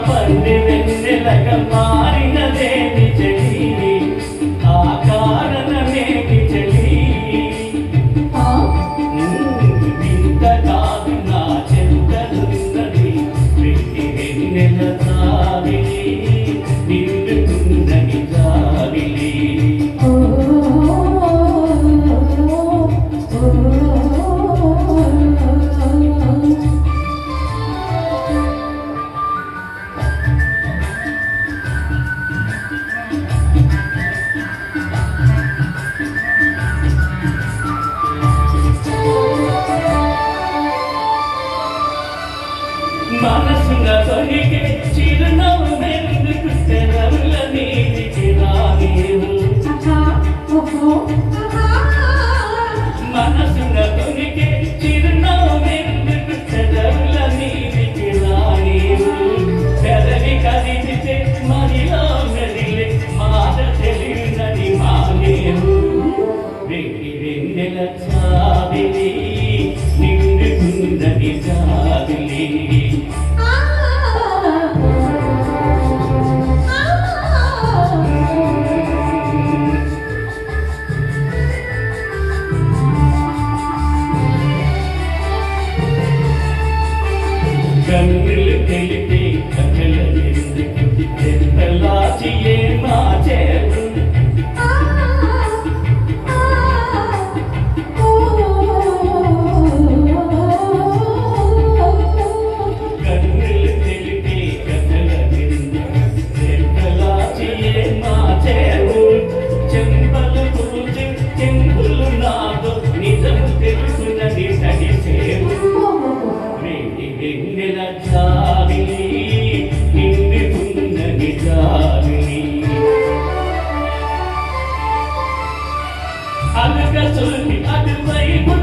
పండి వెన్నెలగా మారినదేమి చెలి ఆ కారణమేమి చెలి ఇంత కాదు నా చెంతలున్నది వెండి వెన్నెల సావిలి నిండుకున్నది సావిలి మనసున తొలిగే చిరునవ్వు ఎందుకు తెరవుల నీటికి రానివు మనసున తొలిగే చిరునవ్వు ఎందుకు తెరవుల నీటికి రానివు తెరవి కదిలితే మరిలో మెదిలే మాట తెలియనది మానేవు వెండి వెన్నెల చావిలి నిండుకున్నది చావిలి కన్నులు తెలిపే కథల ఎంతలాచియే మాచేరు కన్నులు తెలిపే కథల ఎంతలాచియే మాచేరు చెంపలు పూజి చెంపులు నాతో నిజము తెలుసునది తడిసేవు వెన్నెల చావిలి నిండుకున్నది చావిలి అలక సొల్లి అటువైపు